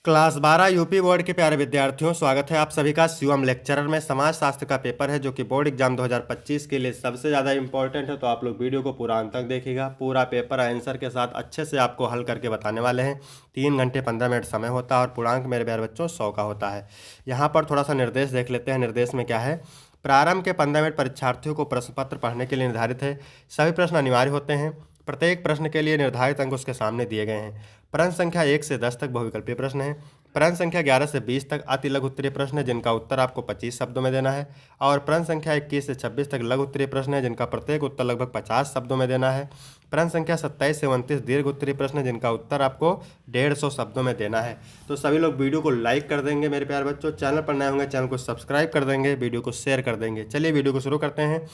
Class 12 UP board के प्यारे विद्यार्थियों, स्वागत है आप सभी का शिवम लेक्चरर में। समाज शास्त्र का पेपर है जो कि बोर्ड एग्जाम 2025 के लिए सबसे ज़्यादा इंपॉर्टेंट है, तो आप लोग वीडियो को पूरा अंत तक देखिएगा। पूरा पेपर आंसर के साथ अच्छे से आपको हल करके बताने वाले हैं। 3 घंटे 15 मिनट समय होता है और पूर्णांक मेरे प्यारे बच्चों 100 का होता है। यहाँ पर थोड़ा सा निर्देश देख लेते हैं। निर्देश में क्या है? प्रारंभ के 15 मिनट परीक्षार्थियों को प्रश्न पत्र पढ़ने के लिए निर्धारित है। सभी प्रश्न अनिवार्य होते हैं। प्रत्येक प्रश्न के लिए निर्धारित अंक उसके सामने दिए गए हैं। प्रश्न संख्या 1 से 10 तक बहुविकल्पीय प्रश्न है। प्रश्न संख्या 11 से 20 तक अति लघु उत्तरीय प्रश्न है जिनका उत्तर आपको 25 शब्दों में देना है। और प्रश्न संख्या 21 से 26 तक लघु उत्तरीय प्रश्न है जिनका प्रत्येक उत्तर लगभग 50 शब्दों में देना है। प्रश्न संख्या 27 से 29 दीर्घ उत्तरीय प्रश्न है जिनका उत्तर आपको 150 शब्दों में देना है। तो सभी लोग वीडियो को लाइक कर देंगे मेरे प्यारे बच्चों। चैनल पर नए होंगे चैनल को सब्सक्राइब कर देंगे, वीडियो को शेयर कर देंगे। चलिए वीडियो को शुरू करते हैं।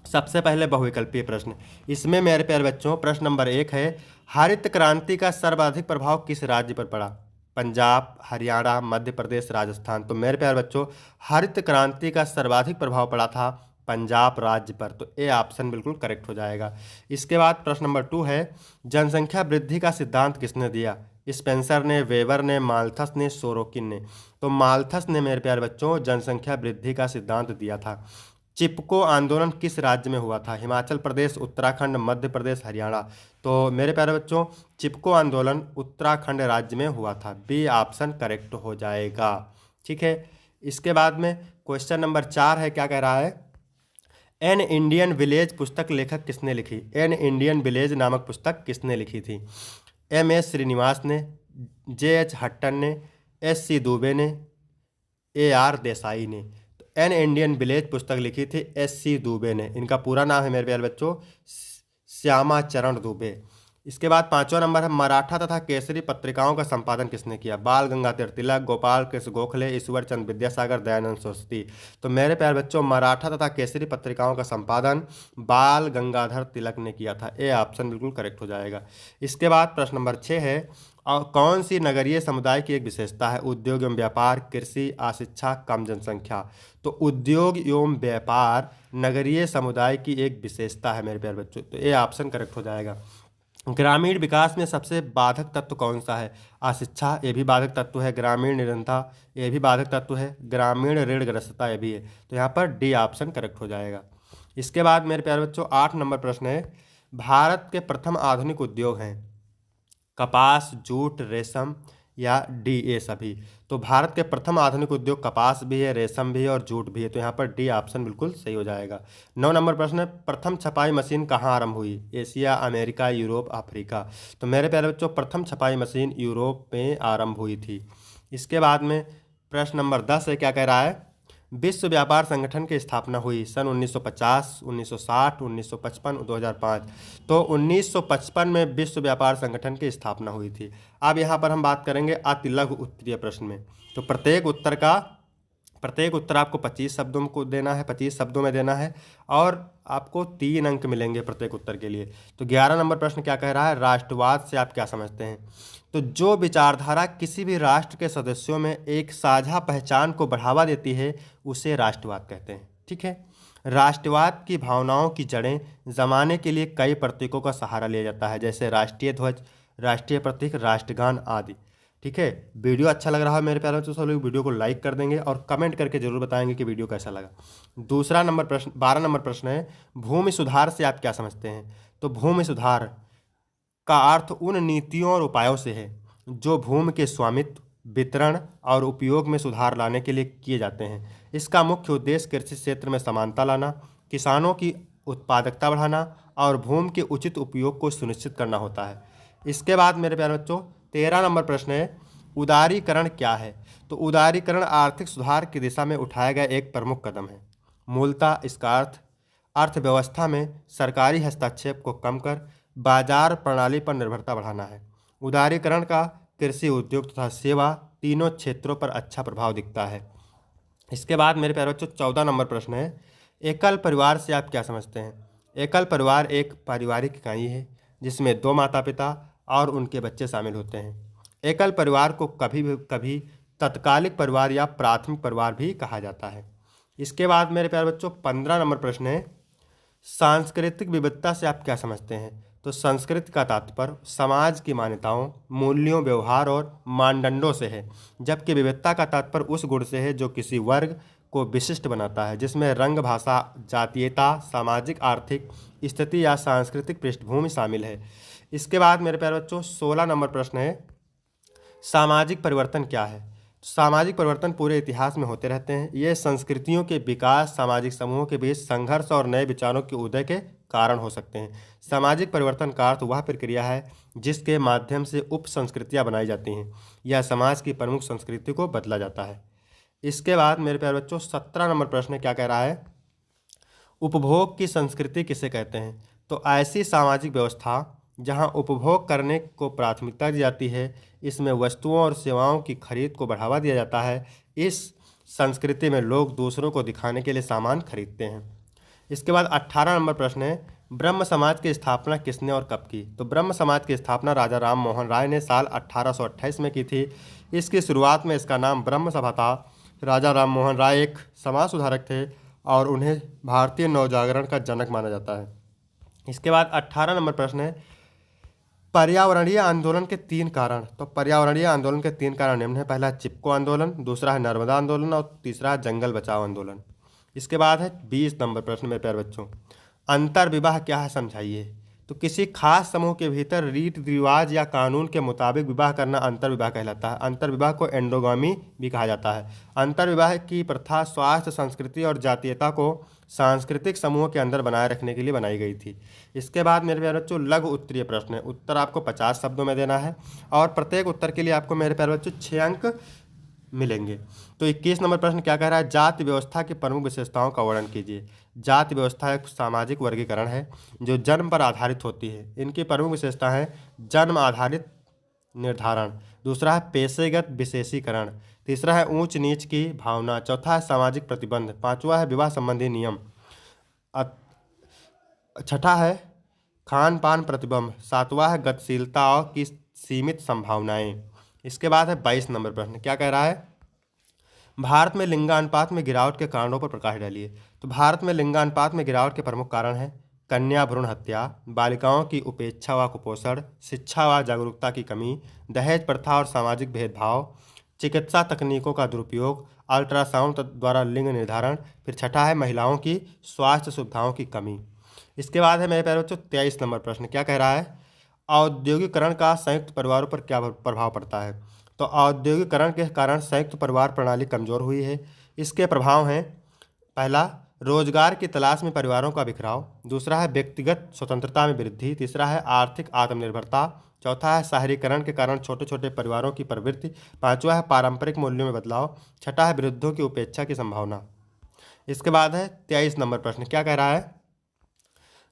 सबसे पहले बहुविकल्पीय प्रश्न। इसमें मेरे प्यारे बच्चों प्रश्न नंबर 1 है, हरित क्रांति का सर्वाधिक प्रभाव किस राज्य पर पड़ा? पंजाब, हरियाणा, मध्य प्रदेश, राजस्थान। तो मेरे प्यारे बच्चों हरित क्रांति का सर्वाधिक प्रभाव पड़ा था पंजाब राज्य पर, तो ए ऑप्शन बिल्कुल करेक्ट हो जाएगा। इसके बाद प्रश्न नंबर 2 है, जनसंख्या वृद्धि का सिद्धांत किसने दिया? स्पेंसर ने, वेबर ने, माल्थस ने, सोरोकिन ने। तो माल्थस ने मेरे प्यारे बच्चों जनसंख्या वृद्धि का सिद्धांत दिया था। चिपको आंदोलन किस राज्य में हुआ था? हिमाचल प्रदेश, उत्तराखंड, मध्य प्रदेश, हरियाणा। तो मेरे प्यारे बच्चों चिपको आंदोलन उत्तराखंड राज्य में हुआ था। बी ऑप्शन करेक्ट हो जाएगा। ठीक है। इसके बाद में क्वेश्चन नंबर 4 है, क्या कह रहा है? एन इंडियन विलेज पुस्तक लेखक किसने लिखी? एन इंडियन विलेज नामक पुस्तक किसने लिखी थी? एम एस श्रीनिवास ने, जे एच हट्टन ने, एस सी दुबे ने, ए आर देसाई ने। तो एन इंडियन विलेज पुस्तक लिखी थी एस सी दुबे ने। इनका पूरा नाम है मेरे प्यारे बच्चों श्यामा चरण दुबे। इसके बाद 5वां नंबर है, मराठा तथा केसरी पत्रिकाओं का संपादन किसने किया? बाल गंगाधर तिलक, गोपाल कृष्ण गोखले, ईश्वर चंद्र विद्यासागर, दयानंद सरस्वती। तो मेरे प्यारे बच्चों मराठा तथा केसरी पत्रिकाओं का संपादन बाल गंगाधर तिलक ने किया था। ए ऑप्शन बिल्कुल करेक्ट हो जाएगा। इसके बाद प्रश्न नंबर 6 है, और कौन सी नगरीय समुदाय की एक विशेषता है? उद्योग एवं व्यापार, कृषि, अशिक्षा, कम जनसंख्या। तो उद्योग एवं व्यापार नगरीय समुदाय की एक विशेषता है मेरे प्यारे बच्चों, तो ये ऑप्शन करेक्ट हो जाएगा। ग्रामीण विकास में सबसे बाधक तत्व कौन सा है? अशिक्षा, ये भी बाधक तत्व है। ग्रामीण निरंतरता, ये भी बाधक तत्व है। ग्रामीण ऋणग्रस्तता, ये भी है। तो यहाँ पर डी ऑप्शन करेक्ट हो जाएगा। इसके बाद मेरे प्यारे बच्चों 8 नंबर प्रश्न है, भारत के प्रथम आधुनिक उद्योग हैं कपास, जूट, रेशम या डी ए सभी। तो भारत के प्रथम आधुनिक उद्योग कपास भी है, रेशम भी है और जूट भी है। तो यहाँ पर डी ऑप्शन बिल्कुल सही हो जाएगा। 9 नंबर प्रश्न है, प्रथम छपाई मशीन कहाँ आरंभ हुई? Asia, America, Europe, Africa. तो मेरे प्यारे बच्चों प्रथम छपाई मशीन यूरोप में आरंभ हुई थी। इसके बाद में प्रश्न नंबर 10 है, क्या कह रहा है? विश्व व्यापार संगठन की स्थापना हुई सन 1950, 1960, 1955, 2005। तो 1955 में विश्व व्यापार संगठन की स्थापना हुई थी। अब यहाँ पर हम बात करेंगे अति लघु उत्तरीय प्रश्न में। तो प्रत्येक उत्तर आपको 25 शब्दों को देना है, 25 शब्दों में देना है और आपको 3 अंक मिलेंगे प्रत्येक उत्तर के लिए। तो 11 नंबर प्रश्न क्या कह रहा है? राष्ट्रवाद से आप क्या समझते हैं? तो जो विचारधारा किसी भी राष्ट्र के सदस्यों में एक साझा पहचान को बढ़ावा देती है उसे राष्ट्रवाद कहते हैं। ठीक है। राष्ट्रवाद की भावनाओं की जड़ें जमाने के लिए कई प्रतीकों का सहारा लिया जाता है, जैसे राष्ट्रीय ध्वज, राष्ट्रीय प्रतीक, राष्ट्रगान आदि। ठीक है। वीडियो अच्छा लग रहा है मेरे प्यारे बच्चों, सब लोग वीडियो को लाइक कर देंगे और कमेंट करके जरूर बताएंगे कि वीडियो कैसा लगा। दूसरा नंबर प्रश्न 12 नंबर प्रश्न है, भूमि सुधार से आप क्या समझते हैं? तो भूमि सुधार का अर्थ उन नीतियों और उपायों से है जो भूमि के स्वामित्व, वितरण और उपयोग में सुधार लाने के लिए किए जाते हैं। इसका मुख्य उद्देश्य कृषि क्षेत्र में समानता लाना, किसानों की उत्पादकता बढ़ाना और भूमि के उचित उपयोग को सुनिश्चित करना होता है। इसके बाद मेरे प्यारे बच्चों 13 नंबर प्रश्न है, उदारीकरण क्या है? तो उदारीकरण आर्थिक सुधार की दिशा में उठाया गया एक प्रमुख कदम है। मूलतः इसका अर्थ अर्थव्यवस्था में सरकारी हस्तक्षेप को कम कर बाजार प्रणाली पर निर्भरता बढ़ाना है। उदारीकरण का कृषि, उद्योग तथा सेवा तीनों क्षेत्रों पर अच्छा प्रभाव दिखता है। इसके बाद मेरे प्यारे बच्चों 14 नंबर प्रश्न है, एकल परिवार से आप क्या समझते हैं? एकल परिवार एक पारिवारिक इकाई है जिसमें 2 माता पिता और उनके बच्चे शामिल होते हैं। एकल परिवार को कभी तत्कालिक परिवार या प्राथमिक परिवार भी कहा जाता है। इसके बाद मेरे प्यारे बच्चों 15 नंबर प्रश्न है, सांस्कृतिक विविधता से आप क्या समझते हैं? तो संस्कृति का तात्पर्य समाज की मान्यताओं, मूल्यों, व्यवहार और मानदंडों से है, जबकि विविधता का तात्पर्य उस गुण से है जो किसी वर्ग को विशिष्ट बनाता है, जिसमें रंग, भाषा, जातीयता, सामाजिक आर्थिक स्थिति या सांस्कृतिक पृष्ठभूमि शामिल है। इसके बाद मेरे प्यारे बच्चों 16 नंबर प्रश्न है, सामाजिक परिवर्तन क्या है। सामाजिक परिवर्तन पूरे इतिहास में होते रहते हैं। ये संस्कृतियों के विकास, सामाजिक समूहों के बीच संघर्ष और नए विचारों के उदय के कारण हो सकते हैं। सामाजिक परिवर्तन का अर्थ वह प्रक्रिया है जिसके माध्यम से उप संस्कृतियाँ बनाई जाती हैं या समाज की प्रमुख संस्कृति को बदला जाता है। इसके बाद मेरे प्यारे बच्चों 17 नंबर प्रश्न क्या कह रहा है, उपभोग की संस्कृति किसे कहते हैं। तो ऐसी सामाजिक व्यवस्था जहां उपभोग करने को प्राथमिकता दी जाती है, इसमें वस्तुओं और सेवाओं की खरीद को बढ़ावा दिया जाता है। इस संस्कृति में लोग दूसरों को दिखाने के लिए सामान खरीदते हैं। इसके बाद 18 नंबर प्रश्न है, ब्रह्म समाज की स्थापना किसने और कब की। तो ब्रह्म समाज की स्थापना राजा राम मोहन राय ने साल 1828 में की थी। इसकी शुरुआत में इसका नाम ब्रह्म सभा था। राजा राम मोहन राय एक समाज सुधारक थे और उन्हें भारतीय नवजागरण का जनक माना जाता है। इसके बाद 18 नंबर प्रश्न है, पर्यावरणीय आंदोलन के 3 कारण। तो पर्यावरणीय आंदोलन के 3 कारण निम्न है। पहला है चिपको आंदोलन, दूसरा है नर्मदा आंदोलन और तीसरा है जंगल बचाओ आंदोलन। इसके बाद है 20 नंबर प्रश्न मेरे प्यारे बच्चों, अंतर विवाह क्या है समझाइए। तो किसी खास समूह के भीतर रीति रिवाज या कानून के मुताबिक विवाह करना अंतर विवाह कहलाता है। अंतर विवाह को एंडोगामी भी कहा जाता है। अंतर विवाह की प्रथा स्वास्थ्य, संस्कृति और जातीयता को सांस्कृतिक समूह के अंदर बनाए रखने के लिए बनाई गई थी। इसके बाद मेरे प्यारे बच्चों लघु उत्तरीय प्रश्न है। उत्तर आपको 50 शब्दों में देना है और प्रत्येक उत्तर के लिए आपको मेरे प्यारे बच्चों 6 अंक मिलेंगे। तो 21 नंबर प्रश्न क्या कह रहा है, जाति व्यवस्था की प्रमुख विशेषताओं का वर्णन कीजिए। जाति व्यवस्था एक सामाजिक वर्गीकरण है जो जन्म पर आधारित होती है। इनकी प्रमुख विशेषता है जन्म आधारित निर्धारण, दूसरा है पेशेगत विशेषीकरण, तीसरा है ऊंच नीच की भावना, चौथा है सामाजिक प्रतिबंध, पांचवा है विवाह संबंधी नियम, छठा है खान पान प्रतिबंध, सातवां है गतिशीलता और की सीमित संभावनाएं। इसके बाद है 22 नंबर प्रश्न क्या कह रहा है, भारत में लिंगानुपात में गिरावट के कारणों पर प्रकाश डालिए। तो भारत में लिंगानुपात में गिरावट के प्रमुख कारण हैं कन्या भ्रूण हत्या, बालिकाओं की उपेक्षा व कुपोषण, शिक्षा व जागरूकता की कमी, दहेज प्रथा और सामाजिक भेदभाव, चिकित्सा तकनीकों का दुरुपयोग, अल्ट्रासाउंड द्वारा लिंग निर्धारण, फिर छठा है महिलाओं की स्वास्थ्य सुविधाओं की कमी। इसके बाद है मेरे प्यारे बच्चों 23 नंबर प्रश्न क्या कह रहा है, औद्योगिकरण का संयुक्त परिवारों पर क्या प्रभाव पड़ता है। तो औद्योगिकरण के कारण संयुक्त परिवार प्रणाली कमजोर हुई है। इसके प्रभाव हैं, पहला रोजगार की तलाश में परिवारों का बिखराव, दूसरा है व्यक्तिगत स्वतंत्रता में वृद्धि, तीसरा है आर्थिक आत्मनिर्भरता, चौथा है शहरीकरण के कारण छोटे छोटे परिवारों की प्रवृत्ति, पांचवा है पारंपरिक मूल्यों में बदलाव, छठा है वृद्धों की उपेक्षा की संभावना। इसके बाद है 23 नंबर प्रश्न क्या कह रहा है,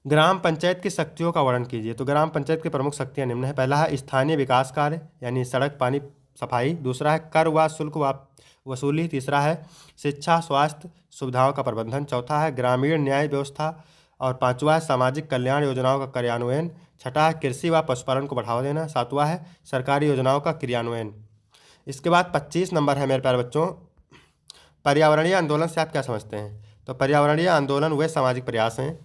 ग्राम पंचायत की शक्तियों का वर्णन कीजिए। तो ग्राम पंचायत की प्रमुख शक्तियाँ निम्न है। पहला है स्थानीय विकास कार्य यानी सड़क, पानी, सफाई, दूसरा है कर व शुल्क वसूली, तीसरा है शिक्षा स्वास्थ्य सुविधाओं का प्रबंधन, चौथा है ग्रामीण न्याय व्यवस्था और पांचवा है सामाजिक कल्याण योजनाओं का कार्यान्वयन, छठा है कृषि व पशुपालन को बढ़ावा देना, सातवां है सरकारी योजनाओं का क्रियान्वयन। इसके बाद 25 नंबर है मेरे प्यारे बच्चों, पर्यावरणीय आंदोलन से आप क्या समझते हैं। तो पर्यावरणीय आंदोलन वे सामाजिक प्रयास हैं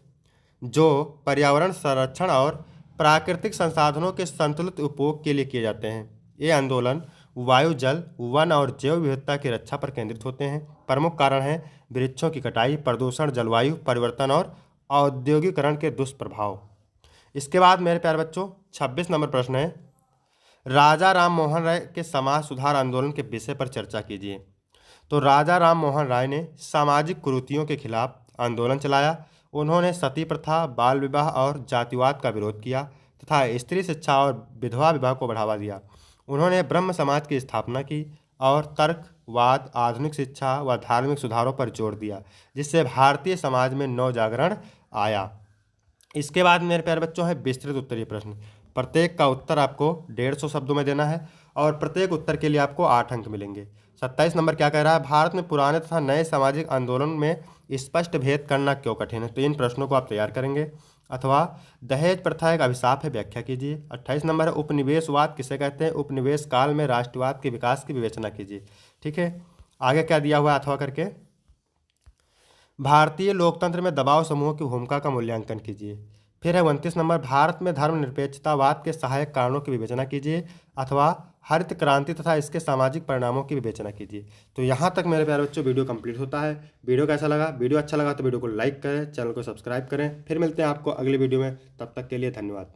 जो पर्यावरण संरक्षण और प्राकृतिक संसाधनों के संतुलित उपयोग के लिए किए जाते हैं। ये आंदोलन वायु, जल, वन और जैव विविधता की रक्षा पर केंद्रित होते हैं। प्रमुख कारण हैं वृक्षों की कटाई, प्रदूषण, जलवायु परिवर्तन और औद्योगिकरण के दुष्प्रभाव। इसके बाद मेरे प्यारे बच्चों 26 नंबर प्रश्न है, राजा राम मोहन राय के समाज सुधार आंदोलन के विषय पर चर्चा कीजिए। तो राजा राम मोहन राय ने सामाजिक कुरीतियों के खिलाफ आंदोलन चलाया। उन्होंने सती प्रथा, बाल विवाह और जातिवाद का विरोध किया तथा स्त्री शिक्षा और विधवा विवाह को बढ़ावा दिया। उन्होंने ब्रह्म समाज की स्थापना की और तर्कवाद, आधुनिक शिक्षा व धार्मिक सुधारों पर जोर दिया, जिससे भारतीय समाज में नव जागरण आया। इसके बाद मेरे प्यारे बच्चों है विस्तृत उत्तरीय प्रश्न। प्रत्येक का उत्तर आपको 150 शब्दों में देना है और प्रत्येक उत्तर के लिए आपको 8 अंक मिलेंगे। 27 नंबर क्या कह रहा है, भारत में पुराने तथा नए सामाजिक आंदोलन में स्पष्ट भेद करना क्यों कठिन है। तो इन प्रश्नों को आप तैयार करेंगे। अथवा दहेज प्रथा एक अभिशाप है, व्याख्या कीजिए। 28 नंबर है उपनिवेशवाद किसे कहते हैं, उपनिवेश काल में राष्ट्रवाद के विकास की विवेचना कीजिए। ठीक है, आगे क्या दिया हुआ है अथवा करके, भारतीय लोकतंत्र में दबाव समूहों की भूमिका का मूल्यांकन कीजिए। फिर है 29 नंबर, भारत में धर्मनिरपेक्षतावाद के सहायक कारणों की विवेचना कीजिए अथवा हरित क्रांति तथा इसके सामाजिक परिणामों की विवेचना कीजिए। तो यहाँ तक मेरे प्यारे बच्चों वीडियो कंप्लीट होता है। वीडियो कैसा लगा? वीडियो अच्छा लगा तो वीडियो को लाइक करें, चैनल को सब्सक्राइब करें। फिर मिलते हैं आपको अगली वीडियो में, तब तक के लिए धन्यवाद।